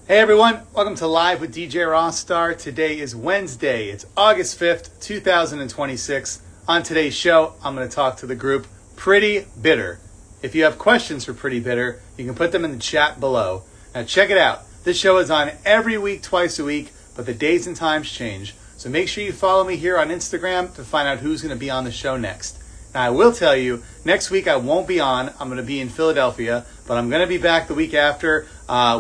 Hey everyone, welcome to Live with DJ Rossstar. Today is Wednesday. It's August 5th, 2026. On today's show, I'm going to talk to the group Pretty Bitter. If you have questions for Pretty Bitter, you can put them in the chat below. Now check it out. This show is on every week, twice a week, but the days and times change. So make sure you follow me here on Instagram to find out who's going to be on the show next. Now I will tell you, next week I won't be on. I'm going to be in Philadelphia, but I'm going to be back the week after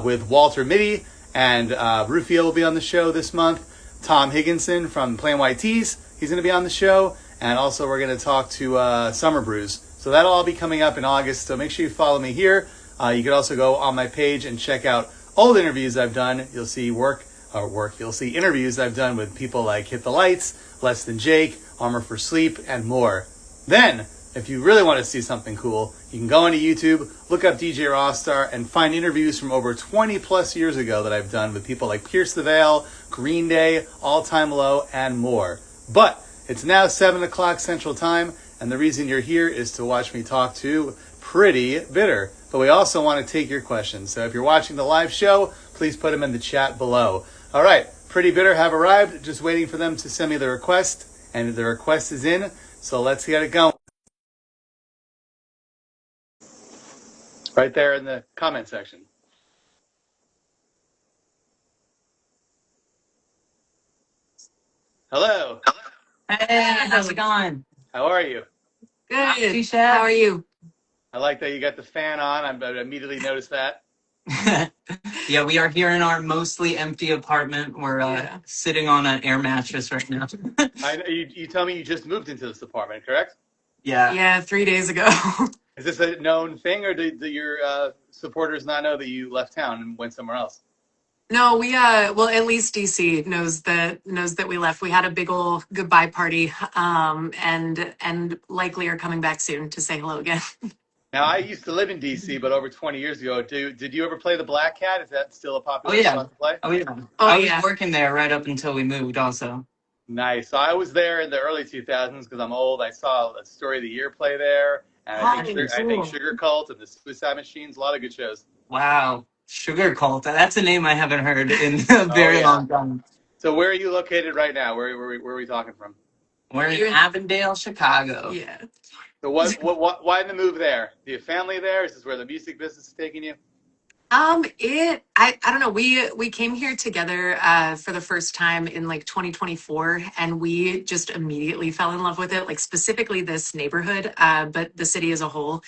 with Walter Mitty, and Rufio will be on the show this month. Tom Higginson from Plain White Tees, he's going to be on the show, and also we're going to talk to Summer Brews. So that'll all be coming up in August, so make sure you follow me here. You can also go on my page and check out old interviews I've done. You'll see you'll see interviews I've done with people like Hit the Lights, Less Than Jake, Armor for Sleep, and more. Then, if you really want to see something cool, you can go onto YouTube, look up DJ Rossstar, and find interviews from over 20 plus years ago that I've done with people like Pierce the Veil, Green Day, All Time Low, and more. But it's now 7 o'clock Central Time, and the reason you're here is to watch me talk to Pretty Bitter. But we also want to take your questions. So if you're watching the live show, please put them in the chat below. All right, Pretty Bitter have arrived, just waiting for them to send me the request, and the request is in. So let's get it going. Right there in the comment section. Hello. Hey, how's it going? How are you? Good. How are you? I like that you got the fan on. I immediately noticed that. Yeah, we are here in our mostly empty apartment. We're sitting on an air mattress right now. You tell me you just moved into this apartment, correct? Yeah, 3 days ago. Is this a known thing, or do your supporters not know that you left town and went somewhere else? No, well, at least DC knows that we left. We had a big old goodbye party, and likely are coming back soon to say hello again. Now, I used to live in DC, but over 20 years ago. Did you ever play the Black Cat? Is that still a popular spot to play? Oh yeah. I was working there right up until we moved also. Nice. So I was there in the early 2000s because I'm old. I saw a Story of the Year play there, and I think Sugar Cult and the Suicide Machines. A lot of good shows. Wow. Sugar Cult. That's a name I haven't heard in a very long time. So where are you located right now? Where are we talking from? We're in Avondale, Chicago. Yeah. So why the move there? Do you have family there? Is this where the music business is taking you? I don't know. We came here together for the first time in like 2024, and we just immediately fell in love with it. Like specifically this neighborhood, but the city as a whole.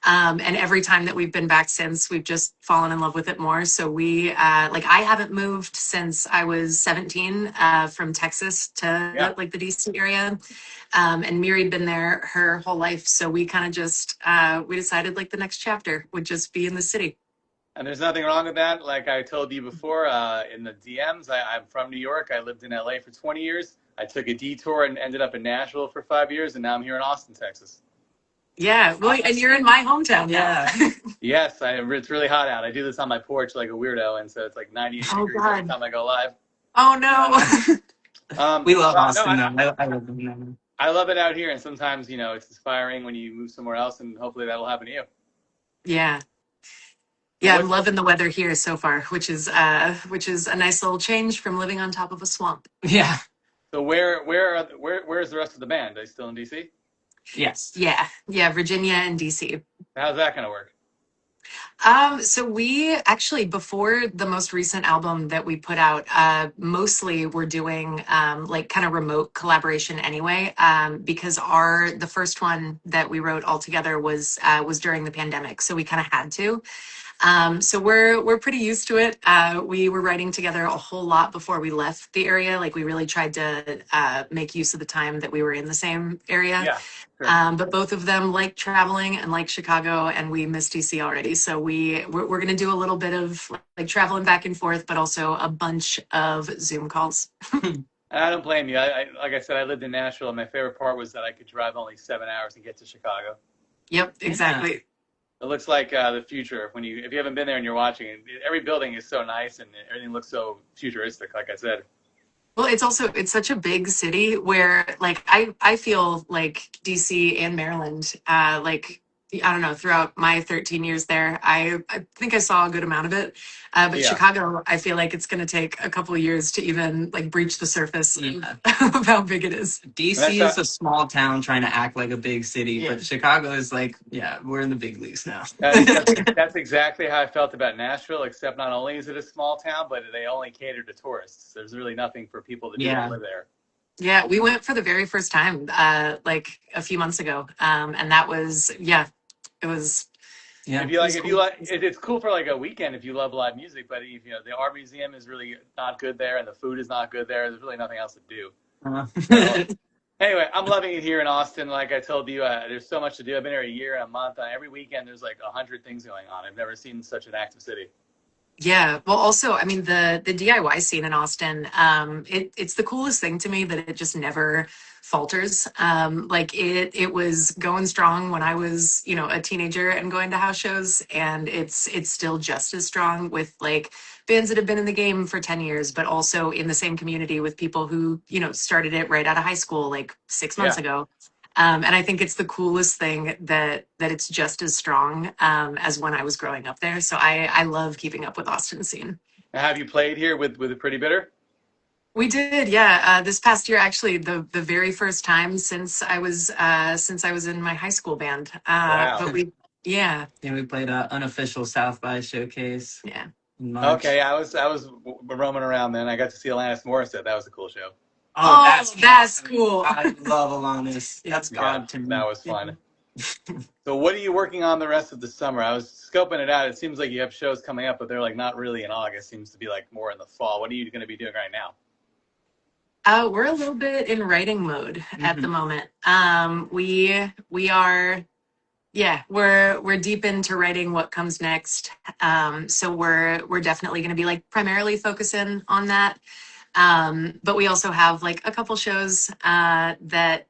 And every time that we've been back since, we've just fallen in love with it more. So I haven't moved since I was 17 from Texas to like the DC area. And Miri'd been there her whole life. So we kind of just we decided like the next chapter would just be in the city. And there's nothing wrong with that. Like I told you before in the DMs, I'm from New York. I lived in LA for 20 years. I took a detour and ended up in Nashville for 5 years, and now I'm here in Austin, Texas. Yeah, well, and you're in my hometown now. Yes, it's really hot out. I do this on my porch like a weirdo, and so it's like 98 degrees every time I go live. Oh, no. We love Austin, though. I love them. I love it out here, and sometimes, it's inspiring when you move somewhere else, and hopefully that'll happen to you. Yeah. Yeah, I'm loving the weather here so far, which is a nice little change from living on top of a swamp. Yeah. So where's the rest of the band? Are they still in DC? Yes. Yeah, Virginia and DC. How's that gonna work? So we actually, before the most recent album that we put out, mostly we're doing like kind of remote collaboration anyway, because the first one that we wrote all together was during the pandemic, so we kind of had to. So we're pretty used to it. We were writing together a whole lot before we left the area. Like we really tried to make use of the time that we were in the same area. Yeah, sure. But both of them like traveling and like Chicago, and we miss DC already. So we're going to do a little bit of like traveling back and forth, but also a bunch of Zoom calls. I don't blame you. Like I said, I lived in Nashville, and my favorite part was that I could drive only 7 hours and get to Chicago. Yep, exactly. Yeah. It looks like the future if you haven't been there and you're watching. Every building is so nice and everything looks so futuristic, like I said. Well, it's such a big city where like I feel like DC and Maryland, like I don't know, throughout my 13 years there, I think I saw a good amount of it. But Yeah. Chicago, I feel like it's going to take a couple of years to even like breach the surface Yeah. of how big it is. DC is a small town trying to act like a big city, Yeah. but Chicago is like, yeah, we're in the big leagues now. That's exactly how I felt about Nashville, except not only is it a small town, but they only cater to tourists. There's really nothing for people to do that Yeah. live there. Yeah, we went for the very first time, like a few months ago. And that was, yeah, it was. Yeah. It's cool for like a weekend if you love live music, but if, the art museum is really not good there and the food is not good there. There's really nothing else to do. Anyway, I'm loving it here in Austin. Like I told you, there's so much to do. I've been here a year and a month. Every weekend there's like 100 things going on. I've never seen such an active city. Yeah. Well, also, I mean, the DIY scene in Austin, it's the coolest thing to me that it just never falters. Like it was going strong when I was, a teenager and going to house shows, and it's still just as strong with like bands that have been in the game for 10 years, but also in the same community with people who, started it right out of high school, like 6 months ago. And I think it's the coolest thing that it's just as strong as when I was growing up there. So I love keeping up with Austin scene. Now, have you played here with the Pretty Bitter? We did, yeah. This past year, actually, the very first time since I was in my high school band. Wow. But yeah, we played an unofficial South by showcase. Yeah. In March. Okay, I was roaming around then. I got to see Alanis Morissette. That was a cool show. Oh, that's cool. I love Alanis. That's God to me. That was fun. So what are you working on the rest of the summer? I was scoping it out. It seems like you have shows coming up, but they're like not really in August. Seems to be like more in the fall. What are you going to be doing right now? We're a little bit in writing mode at the moment. We are, yeah, we're deep into writing what comes next. So we're definitely going to be like primarily focusing on that. But we also have like a couple shows that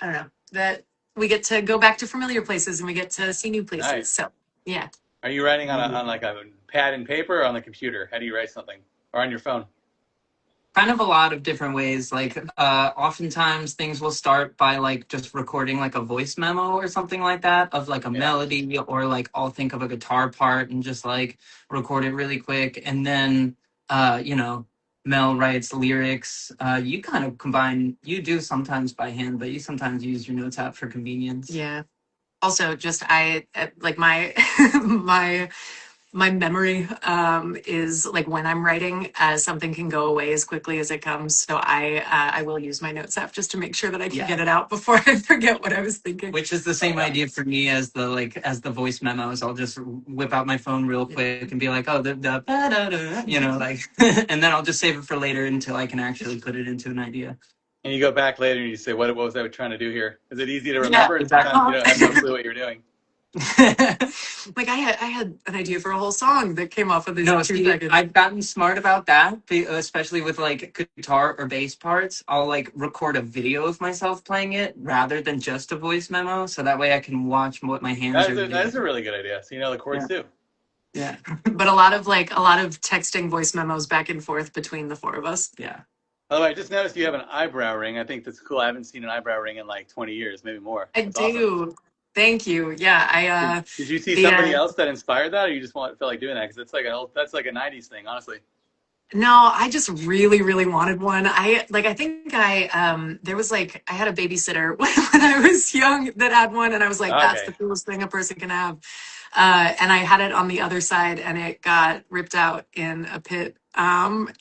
I don't know, that we get to go back to familiar places and we get to see new places. Nice. So yeah. Are you writing on like a pad and paper or on the computer? How do you write something? Or on your phone? Kind of a lot of different ways. Like oftentimes things will start by like just recording like a voice memo or something like that of like a melody, or like I'll think of a guitar part and just like record it really quick. And then Mel writes lyrics. You kind of combine, you do sometimes by hand, but you sometimes use your notes app for convenience. Yeah. Also, just I like my my memory is like when I'm writing, something can go away as quickly as it comes. So I will use my notes app just to make sure that I can get it out before I forget what I was thinking. Which is the same idea for me as the voice memos. I'll just whip out my phone real quick and be like, oh, like, and then I'll just save it for later until I can actually put it into an idea. And you go back later and you say, what was I trying to do here? Is it easy to remember? Yeah, exactly. Sometimes you don't have no clue what you're doing. Like I had an idea for a whole song that came off of this 2 seconds. I've gotten smart about that, especially with like guitar or bass parts. I'll like record a video of myself playing it rather than just a voice memo, so that way I can watch what my hands are doing. That is a really good idea. So you know the chords too. Yeah. But a lot of texting voice memos back and forth between the four of us. Yeah. By the way, I just noticed you have an eyebrow ring. I think that's cool. I haven't seen an eyebrow ring in like 20 years, maybe more. That's do. Awesome. Thank you. Yeah, Did you see somebody else that inspired that, or you just felt like doing that? Because it's like that's like a '90s thing, honestly. No, I just really, really wanted one. I there was like I had a babysitter when I was young that had one, and I was like, that's the coolest thing a person can have. And I had it on the other side, and it got ripped out in a pit. And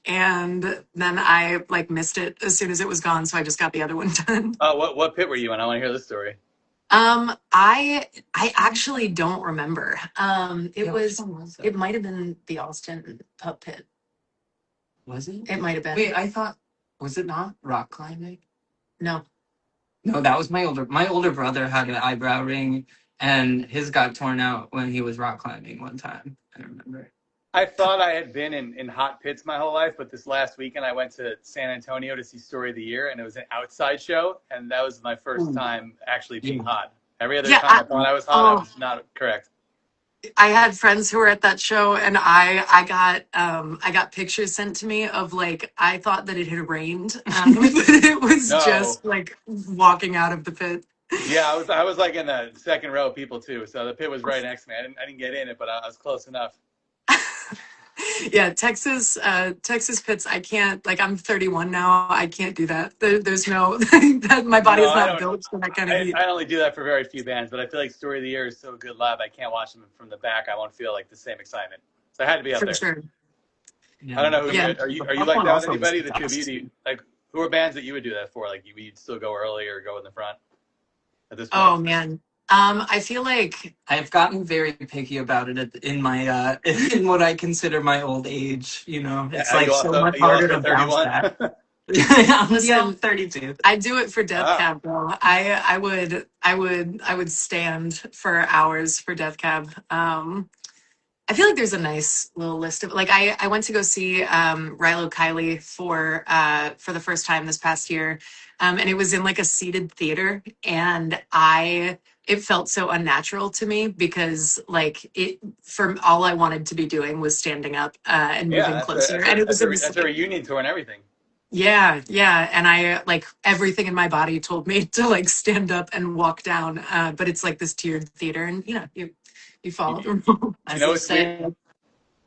then I like missed it as soon as it was gone, so I just got the other one done. Oh, what pit were you in? I want to hear this story. I actually don't remember. It might have been the Austin Pup Pit. Was it? It might have been. Wait, I thought, was it not rock climbing? No, that was my older brother had an eyebrow ring, and his got torn out when he was rock climbing one time. I remember. I thought I had been in hot pits my whole life, but this last weekend I went to San Antonio to see Story of the Year, and it was an outside show, and that was my first time actually being hot. Every other time I thought I was hot, I was not correct. I had friends who were at that show, and I got pictures sent to me of like I thought that it had rained, but it was just like walking out of the pit. Yeah, I was like in the second row of people too, so the pit was right next to me. I didn't get in it, but I was close enough. Yeah, Texas pits. I can't, like, I'm 31 now. I can't do that. There's no, that my body No, is I not don't. built for that kind of I heat. only do that for very few bands, but I feel like Story of the Year is so good live. I can't watch them from the back. I won't feel like the same excitement. So I had to be up For there. sure. I don't Yeah, know who Yeah. you are. You the are you front like one that with also was anybody? The two of you, fast. like who are bands that you would do that for? Like you'd still go early or go in the front at this point? Oh man. I feel like, I've gotten very picky about it in my in what I consider my old age. You know, it's Are you like so also much are you harder also to bounce 31? back. Honestly, I'm yeah, 32. I do it for Death Ah, Cab though. I would stand for hours for Death Cab. I feel like there's a nice little list of, like, I went to go see Rilo Kiley for the first time this past year. And it was in like a seated theater, and I it felt so unnatural to me because like it for all I wanted to be doing was standing up and yeah, moving closer. And it was in this that's a like, reunion tour and everything. yeah, yeah. And I like everything in my body told me to like stand up and walk down. But it's like this tiered theater, and you follow You, the rules. you As know they it's weird. say,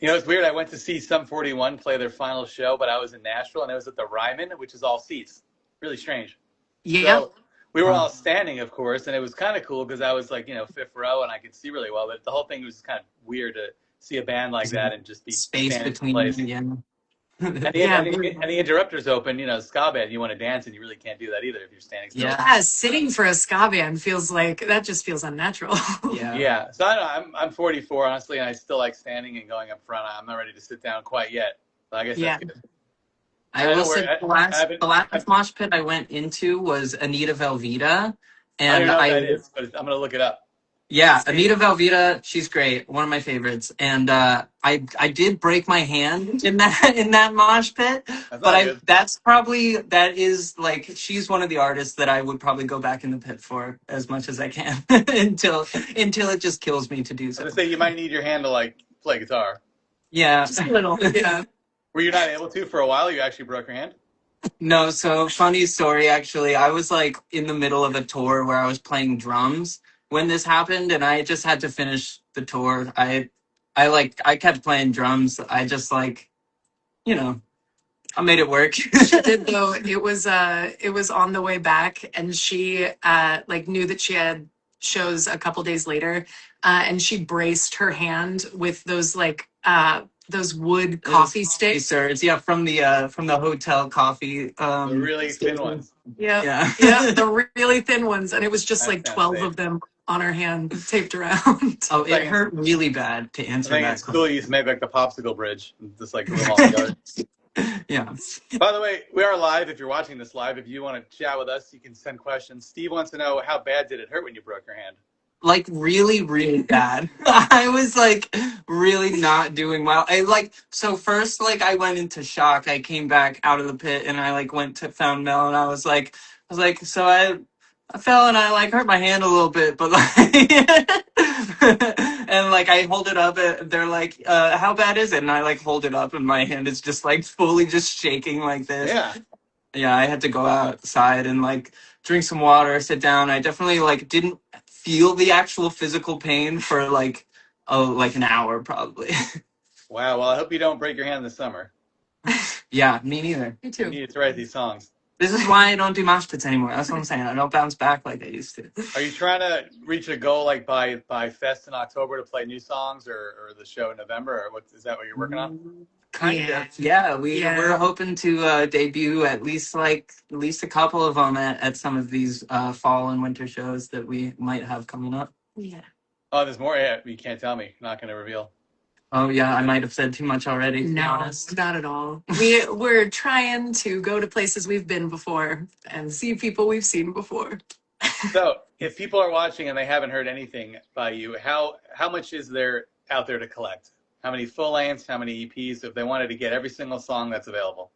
You know it's weird. I went to see Sum 41 play their final show, but I was in Nashville and it was at the Ryman, which is all seats. Really strange. Yeah. So we were uh, all standing, of course, and it was kind of cool because I was like, fifth row and I could see really well. But the whole thing was kind of weird to see a band like that and just be space standing in between, place. yeah. And the, Yeah. and the, and the interrupters open, ska band. You want to dance, and you really can't do that either if you're standing still. Yeah, Yeah, sitting for a ska band feels like that just feels unnatural. yeah. Yeah. So I don't know, I'm 44 honestly, and I still like standing and going up front. I'm not ready to sit down quite yet. But I guess that's Yeah. good. I I will know where say I, the I last haven't. the last mosh pit I went into was Anita Velveeta, I don't even and know what that is, but I'm gonna look it up. yeah, Anita Velveeta, she's great, one of my favorites. And I did break my hand in that mosh pit, That's but not I good. that is like she's one of the artists that I would probably go back in the pit for as much as I can until it just kills me to do I was so. gonna say you might need your hand to like play guitar. Yeah. Just a little. Yeah. Were you not able to for a while? You actually broke your hand. No, so funny story actually. I was like in the middle of a tour where I was playing drums when this happened, and I just had to finish the tour. I kept playing drums. I just like, you know, I made it work. She did though. It was on the way back, and she like knew that she had shows a couple days later, and she braced her hand with those wood coffee sticks. Sir, yeah, from the hotel coffee The really thin station. ones. Yeah, Yeah. yeah, the really thin ones, and it was just That's like not 12 safe. of them on her hand taped around. Oh, It's it like hurt really bad to I answer think in that school you used to make like the popsicle bridge, and just like glue them all together. question. Yeah. By the way, we are live. If you're watching this live, if you want to chat with us, you can send questions. Steve wants to know how bad did it hurt when you broke your hand? Like really, really bad. I was like really not doing well. I like so first like I went into shock. I came back out of the pit and I like went to found Mel and I was like so I fell and I like hurt my hand a little bit, but like and like I hold it up and they're like, how bad is it? And I like hold it up and my hand is just like fully just shaking like this. Yeah. Yeah, I had to go outside and like drink some water, sit down. I definitely like didn't feel the actual physical pain for like like an hour probably. Wow. Well, I hope you don't break your hand this summer. Yeah, me neither. Me You too. need to write these songs. This is why I don't do mosh pits anymore. That's what I'm saying. I don't bounce back like I used to. Are you trying to reach a goal like by Fest in October to play new songs or the show in November? Or what is that what you're working on? Kind Yeah. of. Yeah, Yeah. we're hoping to debut at least a couple of them at some of these fall and winter shows that we might have coming up. Yeah. Oh, there's more. Yeah, you can't tell me. Not going to reveal. Oh yeah, I might have said too much already, to be No, honest. not at all. We're trying to go to places we've been before and see people we've seen before. So, if people are watching and they haven't heard anything by you, how much is there out there to collect? How many full lengths? How many EPs? If they wanted to get every single song that's available.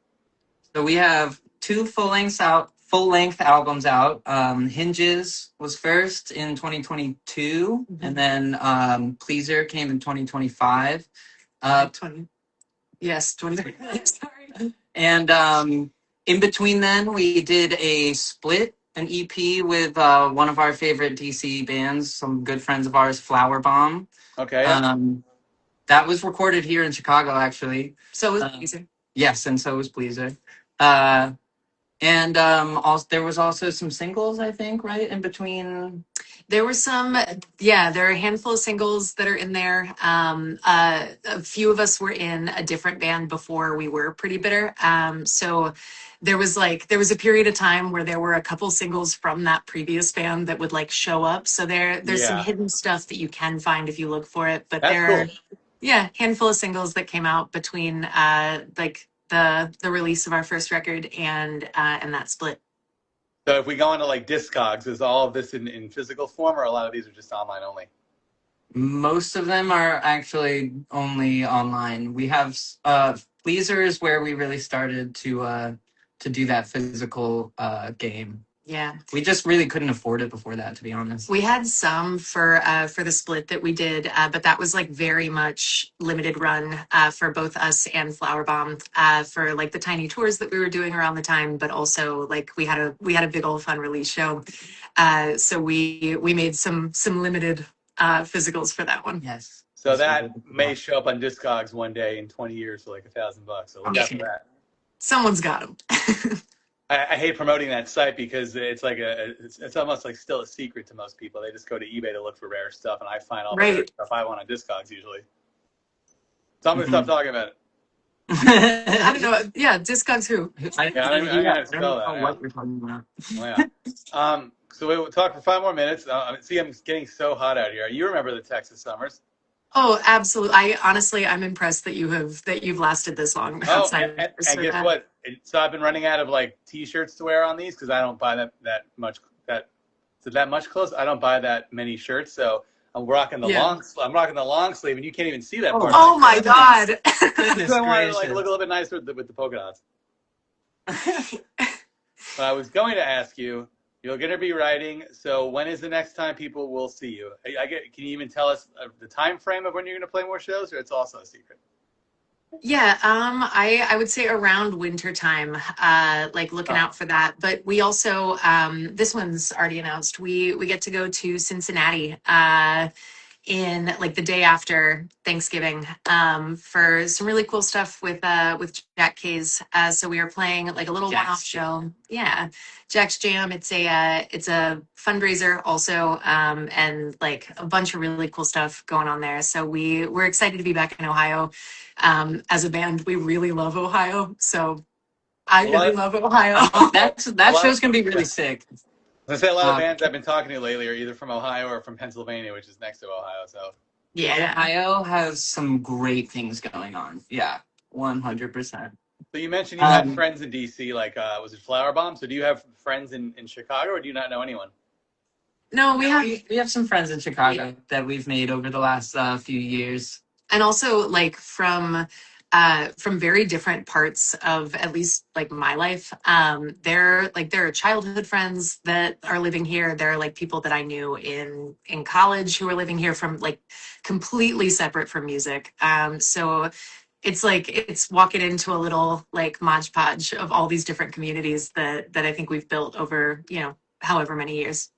So we have two full length albums out. Hinges was first in 2022, Mhm. and then Pleaser came in 2025. 20. Yes, 20. Sorry. And in between then, we did a split an EP with one of our favorite DC bands, some good friends of ours, Flower Bomb. Okay. Yeah. That was recorded here in Chicago, actually. So was Pleaser. Yes, and so was Pleaser. And also there was also some singles, I think, right in between. There were some, yeah, there are a handful of singles that are in there. A few of us were in a different band before we were Pretty Bitter. So there was a period of time where there were a couple singles from that previous band that would like show up. So there's some hidden stuff that you can find if you look for it. But there are, yeah, handful of singles that came out between like the release of our first record and that split. So if we go into like Discogs, is all of this in physical form, or a lot of these are just online only? Most of them are actually only online. We have Pleaser is where we really started to do that physical game. Yeah. We just really couldn't afford it before that, to be honest. We had some for the split that we did, but that was like very much limited run for both us and Flower Bomb for like the tiny tours that we were doing around the time, but also like we had a big old fun release show. So we made some limited physicals for that one. Yes. So that may show up on Discogs one day in 20 years for like $1,000. So look out for that. Someone's got them. I hate promoting that site because it's like it's almost like still a secret to most people. They just go to eBay to look for rare stuff, and I find all the rare stuff I want on Discogs usually. So I'm gonna stop talking about it. I don't know. Yeah, Discogs who? I don't know how to spell that. What you're talking about. Yeah. So we'll talk for 5 more minutes. See, I'm getting so hot out here. You remember the Texas summers? Oh, absolutely. I'm impressed that you've lasted this long outside. And guess what? So I've been running out of like T-shirts to wear on these because I don't buy that much clothes. I don't buy that many shirts, so I'm rocking the long sleeve, and you can't even see that part. Oh my God! Goodness I wanted to like look a little bit nicer with the polka dots. But I was going to ask you. You're going to be writing. So when is the next time people will see you? Can you even tell us the time frame of when you're going to play more shows, or it's also a secret? Yeah, I would say around winter time, like looking out for that. But we also, this one's already announced. We get to go to Cincinnati in like the day after Thanksgiving for some really cool stuff with Jack K's. So we are playing like a little one-off show. Yeah, Jack's Jam. It's a fundraiser also, and like a bunch of really cool stuff going on there. So we're excited to be back in Ohio. As a band, we really love Ohio. So I really love Ohio. that show's gonna be really sick. I say a lot of bands I've been talking to lately are either from Ohio or from Pennsylvania, which is next to Ohio. So yeah, Ohio has some great things going on. Yeah, 100%. So you mentioned you had friends in DC, like was it Flower Bomb? So do you have friends in Chicago, or do you not know anyone? No, we have some friends in Chicago that we've made over the last few years, and also like from very different parts of at least like my life. There are childhood friends that are living here. There are like people that I knew in college who are living here from like completely separate from music. So it's like it's walking into a little like Mod Podge of all these different communities that I think we've built over, however many years.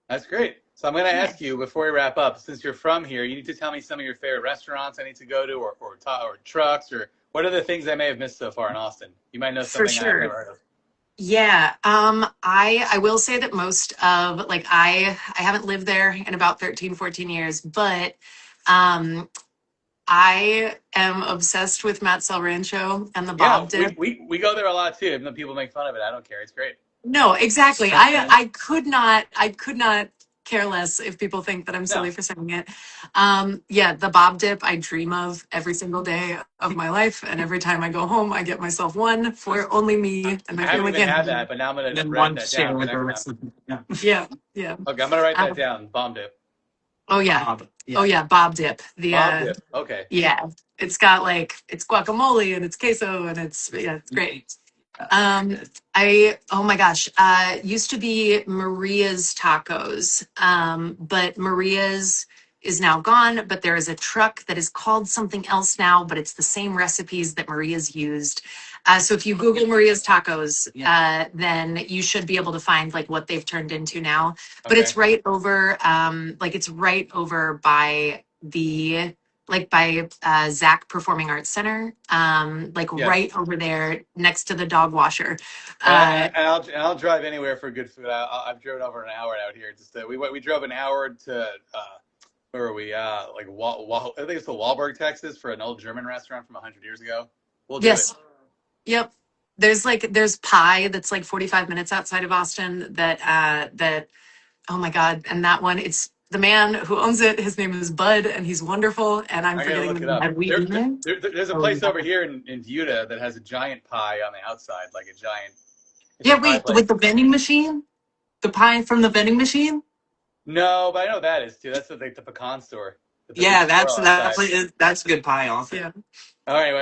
That's great. So I'm going to ask you before we wrap up, since you're from here, you need to tell me some of your favorite restaurants I need to go to, or trucks, or what are the things I may have missed so far in Austin? You might know something I've never heard of. Yeah, I will say that most of like I haven't lived there in about 13, 14 years, but I am obsessed with Matt Sal Rancho and the Bob Dip. We go there a lot too, even though people make fun of it. I don't care. It's great. No, exactly. I could not care less if people think that I'm silly for saying it. Yeah, the Bob Dip I dream of every single day of my life, and every time I go home, I get myself one for only me. And I haven't even had that, but now I'm going to write that down for next time. Yeah. Okay, I'm going to write that down. Bob Dip. Oh yeah. Bob. Yeah. Oh yeah, Bob Dip. Bob Dip. Okay. Yeah, it's got like it's guacamole and it's queso and it's great. Oh my gosh, used to be Maria's Tacos, but Maria's is now gone, but there is a truck that is called something else now, but it's the same recipes that Maria's used. So if you Google Maria's Tacos, then you should be able to find like what they've turned into now. But it's right over, like it's right over by the by Zach Performing Arts Center, right over there next to the dog washer. And I'll drive anywhere for good food. I've driven over an hour out here. Just we drove an hour to where were we? I think it's to Wahlberg, Texas, for an old German restaurant from 100 years ago. We'll do it. Yep. There's pie that's like 45 minutes outside of Austin that oh my God. And that one, it's the man who owns it. His name is Bud and he's wonderful. And I'm forgetting the name. Have we been there? There's a place over here in Utah that has a giant pie on the outside, like a giant. Yeah, wait, with the vending machine? The pie from the vending machine? No, but I know that is too. That's like the pecan store. Yeah, that's good pie also. Yeah. Oh, anyway,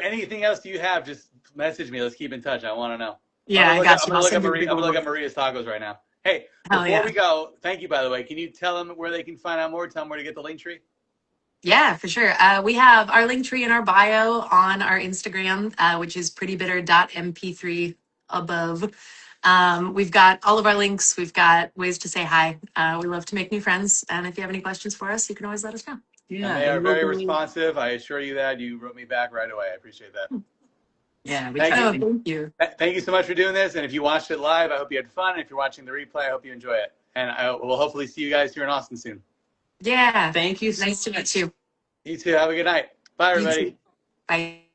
anything else you have, just message me. Let's keep in touch. I want to know. Yeah, I'm gonna look at Maria's Tacos right now. Hey, before we go, thank you, by the way. Can you tell them where they can find out more? Tell them where to get the link tree? Yeah, for sure. We have our link tree in our bio on our Instagram, which is prettybitter.mp3 above. We've got all of our links. We've got ways to say hi. We love to make new friends. And if you have any questions for us, you can always let us know. Yeah, and they are very responsive. I assure you that. You wrote me back right away. I appreciate that. Yeah, thank you. Thank you so much for doing this. And if you watched it live, I hope you had fun. If you're watching the replay, I hope you enjoy it. And I will hopefully see you guys here in Austin soon. Yeah. Thank you so nice much. to meet you. You too. Have a good night. Bye, everybody. Bye.